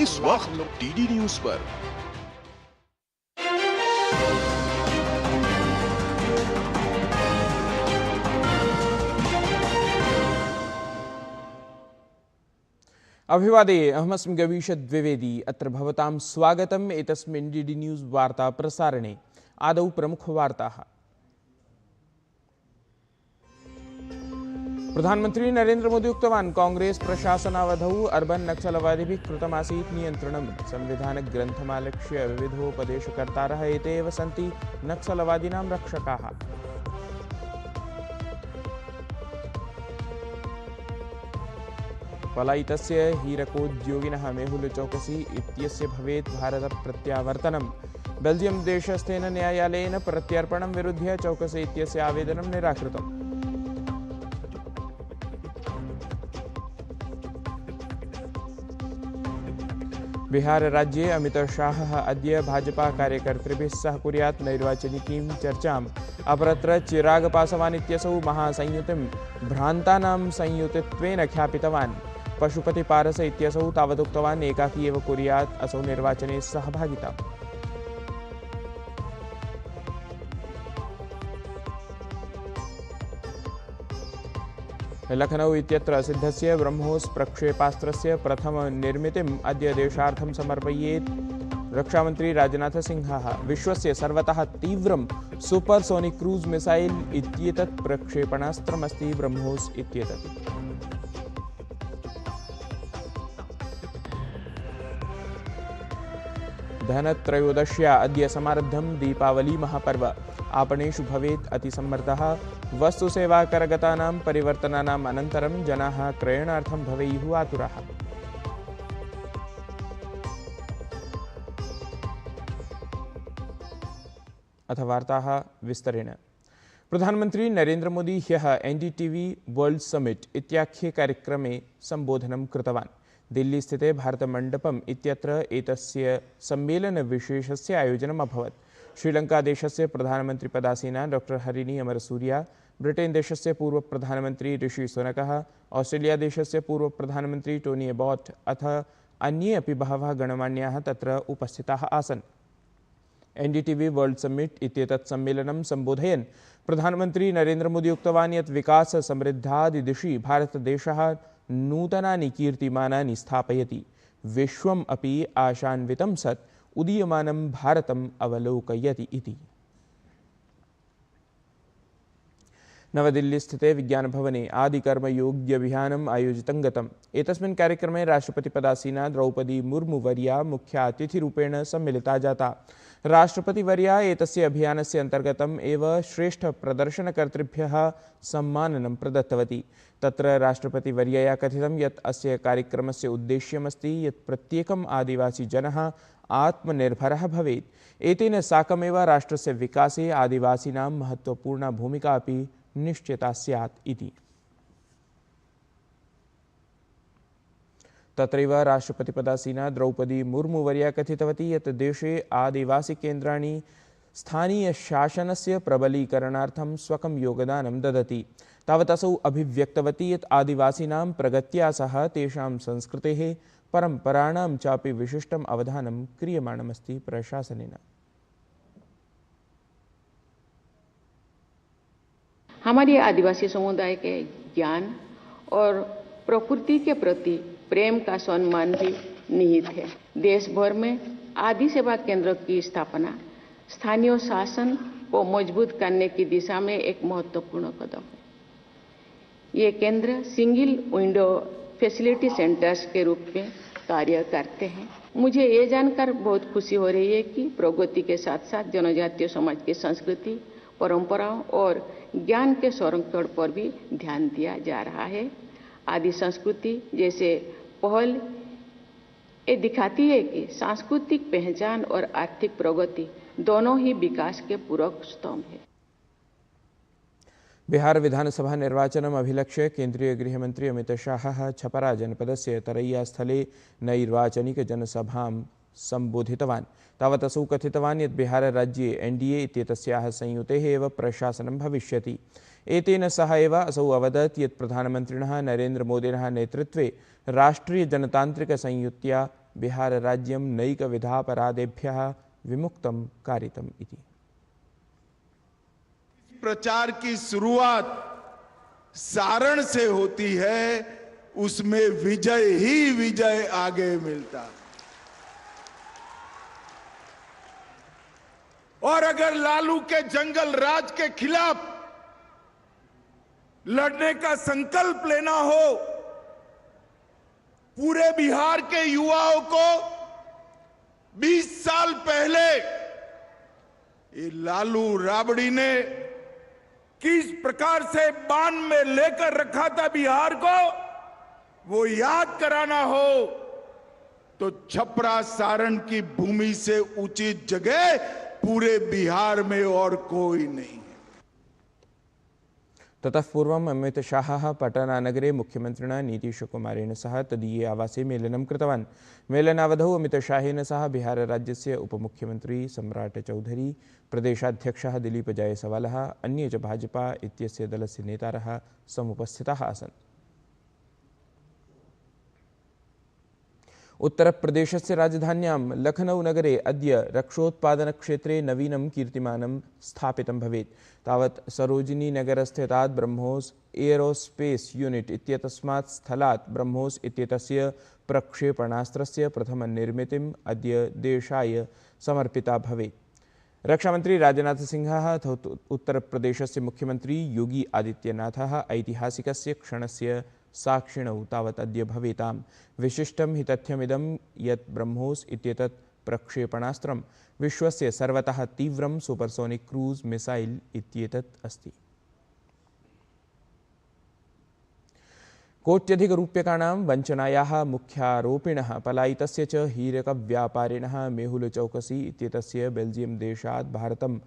इस वक्त DD news पर। अभिवादे अहमस्मि गवीश द्विवेदी। अत्र भवतां स्वागतम् एतस्मिन् डीडी न्यूज वार्ता प्रसारणे। आदौ प्रमुखवार्ताः। प्रधानमंत्री नरेंद्र मोदी उक्तवान् कांग्रेस प्रशासनावधौ अर्बन नक्सलवादिभिः कृतमासीत् नियन्त्रणम्। संविधानग्रन्थमालक्ष्य विविधोपदेशकर्तारः एते एव सन्ति नक्सलवादिनां रक्षकाः। पलायितस्य हीरकोद्योगिनः मेहुल चौकसी इत्यस्य भवेत् भारतप्रत्यावर्तनम्। बेल्जियम देशस्थेन न्यायालयेन प्रत्यर्पणं विरुध्य चौकसी इत्यस्य आवेदनं निराकृतम्। बिहार राज्ये अमित शाहः अद्य भाजपा कार्यकर्तृभिः सह कुर्यात् नैर्वाचनिकीं चर्चाम्। अपरत्र चिराग पासवान इत्यसौ महासंयुतिं भ्रान्तानां संयुतित्वेन ख्यापितवान्। पशुपति पारस इत्यसौ तावदुक्तवान् एकाकी एव कुर्यात् असौ निर्वाचने सहभागिता। लखनऊ इत्यत्र सिद्धस्य ब्रह्मोस प्रक्षेपास्त्रस्य प्रथमनिर्मितिम् अद्य देशार्थं समर्पयेत् रक्षामंत्री राजनाथ सिंहः। विश्वस्य सर्वतः तीव्रं सुपरसोनिक क्रूज मिसाइल इत्येतत् प्रक्षेपणास्त्रमस्ति ब्रह्मोस इत्येतत्। धनत्रयोदश्या अद्य समारब्धं दीपावली महापर्व। आपणेषु भवेत् अतिसम्मर्दः। वस्तुसेवाकरगतानां परिवर्तनानाम् अनन्तरं जनाः क्रयणार्थं भवेयुः आतुराः। अथ वार्ताः विस्तरेण। प्रधानमंत्री नरेंद्र मोदी ह्यः एनडीटीवी वर्ल्ड समिट इत्याख्ये कार्यक्रमे संबोधनं कृतवान्। दिल्ली स्थिते भारतमण्डपम् इत्यत्र एतस्य सम्मेलनविशेषस्य आयोजनम् अभवत्। श्रीलङ्कादेशस्य प्रधानमन्त्रिपदासीना डॉक्टर हरिणी अमरसूरिया, ब्रिटेन देशस्य पूर्वप्रधानमन्त्री ऋषि सुनकः, ऑस्ट्रेलिया देशस्य पूर्वप्रधानमन्त्री टोनी अबॉट अथ अन्ये अपि बहवः गणमान्याः तत्र उपस्थिताः आसन्। एनडीटीवी वर्ल्ड समिट इत्येतत् सम्मेलनं सम्बोधयन् प्रधानमन्त्री नरेंद्र मोदी उक्तवान् यत् विकास समृद्धादिदिशि भारतदेशः नूतनानि कीर्तिमानानि स्थापयति। विश्वम् अपि आशान्वितं सत् उदीयमानं भारतम् अवलोकयति इति। नवदिल्लीस्थिते विज्ञानभवने आदिकर्मयोग्यभियानम् आयोजितं गतम्। एतस्मिन् कार्यक्रमे राष्ट्रपतिपदासीना द्रौपदी मुर्मुवर्या मुख्यातिथिरूपेण सम्मिलिता जाता। राष्ट्रपतिवर्या एतस्य अभियानस्य अन्तर्गतम् एव श्रेष्ठप्रदर्शनकर्तृभ्यः सम्माननं प्रदत्तवती। तत्र राष्ट्रपतिवर्यया कथितं यत् अस्य कार्यक्रमस्य उद्देश्यमस्ति यत् प्रत्येकम् आदिवासीजनः आत्मनिर्भरः भवेत्। एतेन साकमेव राष्ट्रस्य विकासे आदिवासीनां महत्त्वपूर्णा भूमिका अपि निश्चिता स्यात् इति। तत्रैव राष्ट्रपतिपदासीना द्रौपदी मुर्मुवर्या कथितवती यत् देशे आदिवासीकेन्द्राणि स्थानीयशासनस्य प्रबलीकरणार्थं स्वकं योगदानं ददति। तावत् असौ अभिव्यक्तवती यत् आदिवासीनां प्रगत्या सह तेषां संस्कृतेः परम्पराणां चापि विशिष्टम् अवधानं क्रियमाणमस्ति प्रशासनेन। हमारे आदिवासी समुदाय के ज्ञान और प्रकृति के प्रति प्रेम का सम्मान भी निहित है। देश भर में आदि सेवा केंद्र की स्थापना स्थानीय शासन को मजबूत करने की दिशा में एक महत्वपूर्ण कदम है। ये केंद्र सिंगल विंडो फैसिलिटी सेंटर्स के रूप में कार्य करते हैं। मुझे ये जानकर बहुत खुशी हो रही है कि प्रगति के साथ साथ जनजातीय समाज की संस्कृति, परंपराओं और ज्ञान के संरक्षण पर भी ध्यान दिया जा रहा है। आदि संस्कृति जैसे पहल ये दिखाती है कि सांस्कृतिक पहचान और आर्थिक प्रगति दोनों ही विकास के पूरक स्तंभ है। बिहार विधानसभा निर्वाचनम् अभिलक्ष्य केन्द्रीय गृहमन्त्री अमित शाहः छपरा जनपदस्य तरैया स्थले नैर्वाचनिकजनसभां सम्बोधितवान्। तावत् असौ कथितवान् यत् बिहारराज्ये एनडीए इत्येतस्याः संयुतेः एव प्रशासनं भविष्यति। एतेन सह एव असौ अवदत् यत् प्रधानमन्त्रिणः नरेन्द्रमोदिनः नेतृत्वे राष्ट्रियजनतान्त्रिकसंयुत्या बिहारराज्यं नैकविधापराधेभ्यः विमुक्तं कारितम् इति। प्रचार की शुरुआत सारण से होती है, उसमें विजय ही विजय आगे मिलता। और अगर लालू के जंगल राज के खिलाफ लड़ने का संकल्प लेना हो, पूरे बिहार के युवाओं को 20 साल पहले ये लालू राबड़ी ने किस प्रकार से बांध में लेकर रखा था बिहार को, वो याद कराना हो तो छपरा सारण की भूमि से उचित जगह पूरे बिहार में और कोई नहीं है। ततः पूर्वम् अमितशाहः पटनानगरे मुख्यमन्त्रिणा नीतीशकुमारेण सह तदीये आवासे मेलनं कृतवान्। मेलनावधौ अमितशाहेन सह बिहारराज्यस्य उपमुख्यमन्त्री सम्राट चौधरी, प्रदेशाध्यक्षः दिलीप जायसवालः, अन्ये च भाजपा इत्यस्य दलस्य नेतारः समुपस्थिताः आसन्। उत्तरप्रदेशस्य राजधान्यां लखनऊ-नगरे अद्य रक्षोत्पादनक्षेत्रे नवीनं कीर्तिमानं स्थापितं भवेत्। तावत् सरोजिनीनगरस्थितात् ब्रह्मोस् एरोस्पेस् यूनिट् इत्येतस्मात् स्थलात् ब्रह्मोस् इत्येतस्य प्रक्षेपणास्त्रस्य प्रथमनिर्मितिम् अद्य देशाय समर्पिता भवेत्। रक्षामंत्री राजनाथ सिंहः उत्तरप्रदेशस्य मुख्यमंत्री योगी आदित्यनाथः ऐतिहासिकस्य क्षणस्य साक्षिणौ तावत् अद्य भवेताम्। विशिष्टं हि तथ्यमिदं यत् ब्रह्मोस् इत्येतत् प्रक्षेपणास्त्रं विश्वस्य सर्वतः तीव्रं सुपरसोनिक क्रूज मिसाइल इत्येतत् अस्ति। कोट्यधिकरूप्यकाणां वञ्चनायाः मुख्यारोपिणः पलायितस्य च हीरकव्यापारिणः मेहुल चौकसी इत्येतस्य बेल्जियम देशात् भारतं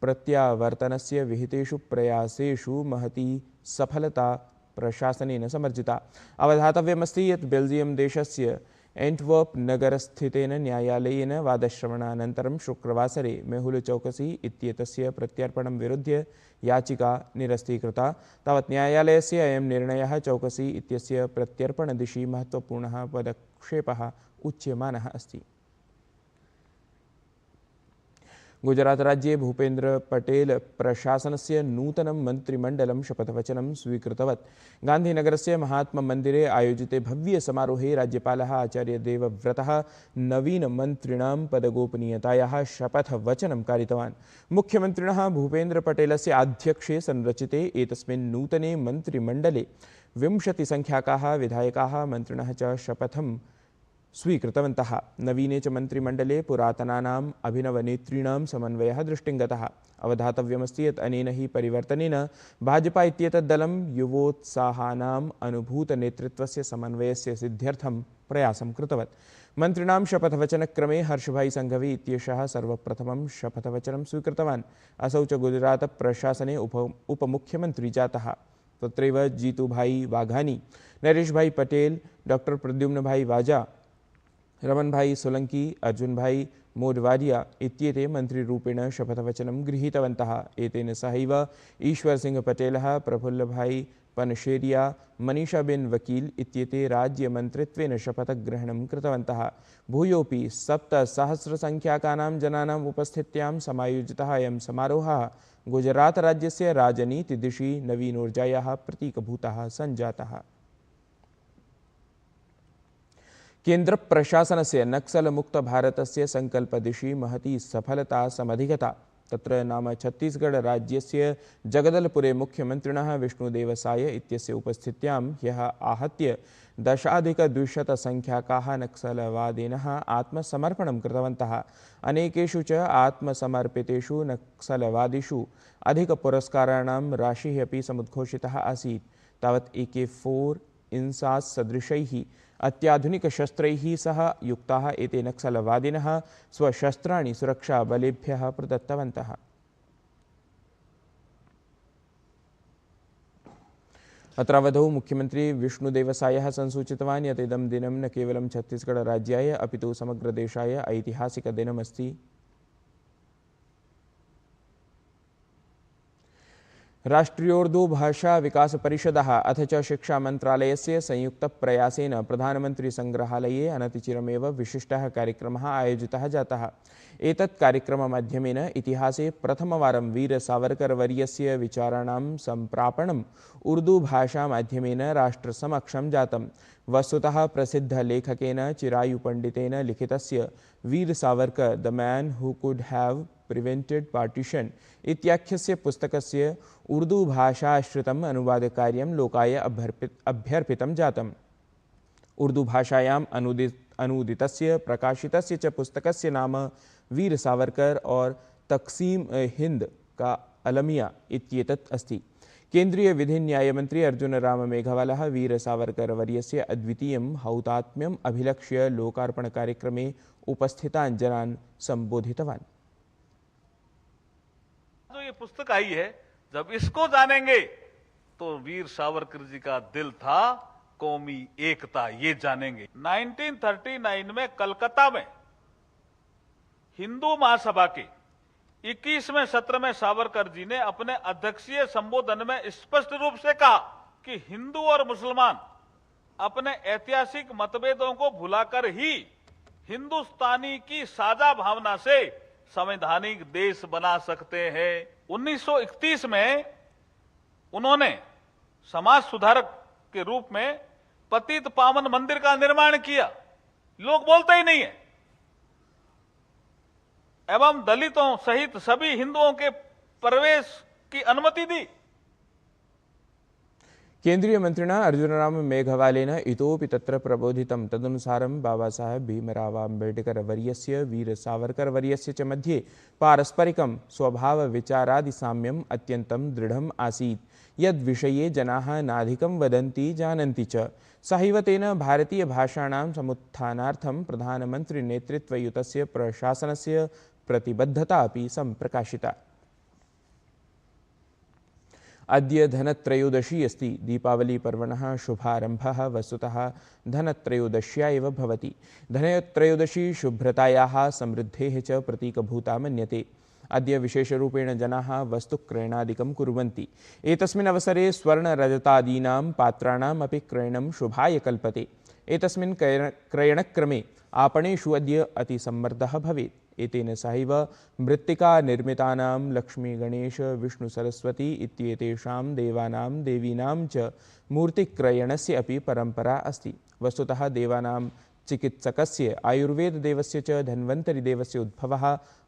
प्रत्यावर्तनस्य विहितेषु प्रयासेषु महती सफलता प्रशासनेन समर्जिता। अवधातव्यमस्ति यत् बेल्जियम देशस्य एंटवर्प नगरस्थितेन न्यायालयेन वादश्रवणानन्तरं शुक्रवासरे मेहुल चौकसी इत्येतस्य प्रत्यर्पणं विरुध्य याचिका निरस्तीकृता। तावत् न्यायालयस्य अयं निर्णयः चौकसी इत्यस्य प्रत्यर्पणदिशि महत्वपूर्णः पदक्षेपः उच्यमानः अस्ति। गुजरात राज्ये भूपेन्द्र पटेल प्रशासनस्य नूतनं मन्त्रिमण्डलं शपथवचनं स्वीकृतवत्। गान्धीनगरस्य महात्ममन्दिरे आयोजिते भव्य समारोहे राज्यपालः आचार्य देवव्रतः नवीनमन्त्रिणां पदगोपनीयतायाः शपथवचनं कारितवान्। मुख्यमन्त्रिणः भूपेन्द्र पटेलस्य आध्यक्ष्ये संरचिते एतस्मिन् नूतने मन्त्रिमण्डले 20 संख्याकाः विधायकाः मन्त्रिणः च शपथं स्वीकृतवन्तः। नवीने च मन्त्रिमण्डले पुरातनानाम् अभिनवनेतॄणां समन्वयः दृष्टिङ्गतः। अवधातव्यमस्ति यत् अनेन हि परिवर्तनेन भाजपा इत्येतत् दलं युवोत्साहानाम् अनुभूतनेतृत्वस्य समन्वयस्य सिद्ध्यर्थं प्रयासं कृतवत्। मन्त्रिणां शपथवचनक्रमे हर्षभाई संघवी इत्येषः सर्वप्रथमं शपथवचनं स्वीकृतवान्। असौ च गुजरातप्रशासने उपमुख्यमन्त्री जातः। तत्रैव जीतूभाई वाघानी, नरेशभाई पटेल, डॉक्टर प्रद्युम्नभाई वाजा, रमनभाई सोलंकी, अर्जुनभाई मोडवाडिया इत्येते मन्त्रिरूपेण शपथवचनं गृहीतवन्तः। एतेन सहैव ईश्वरसिंह पटेलः, प्रफुल्लभाई पनशेरिया, मनीषाबेन वकील इत्येते राज्यमन्त्रित्वेन शपथग्रहणं कृतवन्तः। भूयोऽपि 7,000-संख्याकानां जनानाम् उपस्थित्यां समायोजितः अयं समारोहः गुजरातराज्यस्य राजनीतिदिशि नवीनोर्जायाः प्रतीकभूतः सञ्जातः। केन्द्रप्रशासनस्य नक्सलमुक्तभारतस्य संकल्पदिशि महती सफलता समधिगता। तत्र नाम छत्तीसगढ़-राज्यस्य जगदलपुरे मुख्यमन्त्रिणः विष्णुदेवसाय इत्यस्य उपस्थित्यां ह्यः आहत्य 10,200 संख्याकाः नक्सलवादिनः आत्मसमर्पणं कृतवन्तः। अनेकेषु च आत्मसमर्पितेषु नक्सलवादिषु अधिकपुरस्काराणां राशिः अपि समुद्घोषितः आसीत्। तावत् AK-4 इंसास् सदृशैः अत्याधुनिकशस्त्रैः सह युक्ताः एते नक्सलवादिनः स्वशस्त्राणि सुरक्षाबलेभ्यः प्रदत्तवन्तः। अत्रावधौ मुख्यमंत्री विष्णुदेवसायः संसूचितवान् यत् इदं दिनं न केवलं छत्तीसगढ़-राज्याय अपितु समग्रदेशाय ऐतिहासिकदिनमस्ति। राष्ट्रियोर्दू भाषा विकास परिषदः अथ च शिक्षा मन्त्रालयस्य संयुक्तप्रयासेन प्रधानमन्त्रिसङ्ग्रहालये अनतिचिरमेव विशिष्टः कार्यक्रमः आयोजितः जातः। एतत् कार्यक्रममाध्यमेन इतिहासे प्रथमवारं वीर सावरकर वर्यस्य विचाराणां सम्प्रापणम् उर्दूभाषामाध्यमेन राष्ट्रसमक्षं जातम्। वस्तुतः प्रसिद्धलेखकेन चिरायुपण्डितेन लिखितस्य Veer Savarkar the man who could have prevented partition इत्याख्यस्य पुस्तकस्य उर्दूभाषाश्रितम् अनुवादकार्यं लोकाय अभ्यर्पितं जातम्। उर्दूभाषायाम् अनूदितस्य प्रकाशितस्य च पुस्तकस्य नाम वीर सावरकर और तक़सीम हिंद का अलमिया इत्येतत् अस्ति। केंद्रीय विधि न्याय मंत्री अर्जुन राम मेघवालः वीर सावरकर वर्यस्य अद्वितीयं हौतात्म्यम् अभिलक्ष्य लोकार्पण कार्यक्रमे उपस्थितान् जनान् संबोधितवान्। जो ये पुस्तक आई है, जब इसको जानेंगे तो वीर सावरकर जी का दिल था कौमी एकता, ये जानेंगे। 1939 में कलकत्ता में हिंदू महासभा के 21वें सत्र में सावरकर जी ने अपने अध्यक्षीय संबोधन में स्पष्ट रूप से कहा कि हिंदू और मुसलमान अपने ऐतिहासिक मतभेदों को भुलाकर ही हिंदुस्तानी की साझा भावना से संवैधानिक देश बना सकते हैं। 1931 में उन्होंने समाज सुधारक के रूप में पतित पावन मंदिर का निर्माण किया, लोग बोलते ही नहीं है, एवं दलितों सहित सभी हिंदुओं के प्रवेश की अनुमति दी। केंद्रीय मंत्रिणा अर्जुनराम मेघवालेन इतोपि तत्र प्रबोधितं तदनुसारं बाबा साहेब भीमराव अम्बेडकर वर्यस्य वीर सावरकर वर्यस्य च मध्ये पारस्परिकं स्वभाव विचारादि साम्यम् अत्यन्तं दृढम् आसीत्, यद्विषये जनाः नाधिकं वदन्ति जानन्ति च। सहैव तेन भारतीय भाषाणां समुत्थानार्थं प्रधानमन्त्री नेतृत्वयुतस्य प्रशासनस्य प्रतिबद्धता अपि सम्प्रकाशिता। अद्य धनत्रयोदशी अस्ति। दीपावली पर्वणः शुभारम्भः वस्तुतः धनत्रयोदश्या एव भवति। धनत्रयोदशी शुभ्रतायाः समृद्धेः च प्रतीकभूता मन्यते। अद्य विशेषरूपेण जनाः वस्तुक्रयणादिकं कुर्वन्ति। एतस्मिन् अवसरे स्वर्णरजतादीनां पात्राणाम् अपि क्रयणं शुभाय कल्पते। एतस्मिन् क्रयणक्रमे आपणेषु अद्य अतिसम्मर्दः भवेत्। एतेन सहैव मृत्तिका निर्मितानां लक्ष्मी गणेश विष्णु सरस्वती इत्येतेषां देवानां देवीनां च मूर्तिक्रयणस्य अपि परम्परा अस्ति। वस्तुतः देवानां चिकित्सकस्य आयुर्वेददेवस्य च धन्वन्तरिदेवस्य उद्भवः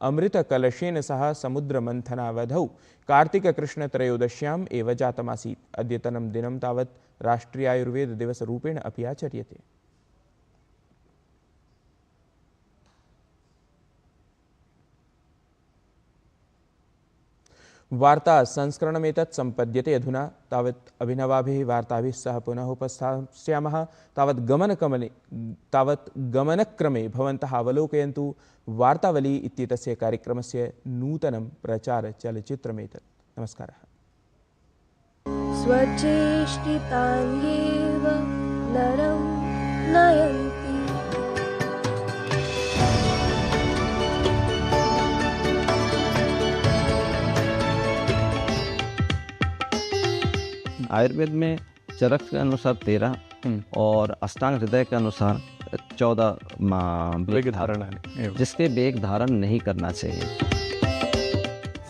अमृतकलशेन सह समुद्रमन्थनावधौ कार्तिककृष्णत्रयोदश्याम् एव जातमासीत्। अद्यतनं दिनं तावत् राष्ट्रियायुर्वेददिवसरूपेण अपि आचर्यते। वार्ता संस्करणमेतत् सम्पद्यते। अधुना तावत् अभिनवाभिः वार्ताभिः सह पुनः उपस्थास्यामः। तावत् गमनक्रमे भवन्तः अवलोकयन्तु वार्तावली इत्येतस्य कार्यक्रमस्य नूतनं प्रचारचलच्चित्रमेतत्। नमस्कारः। स्वचेष्टितान्येव नरं नयन्ति। आयुर्वेद में चरक के अनुसार 13 और अष्टांग हृदय के अनुसार 14 वेग धारण है, जिसके वेग धारण नहीं करना चाहिए।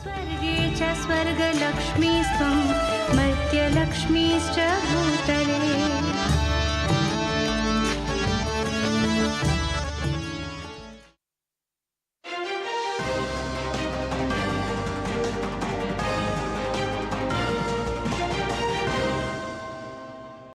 स्वर्गे च स्वर्गलक्ष्मीस्त्वं मर्त्यलक्ष्मीश्च भूतले।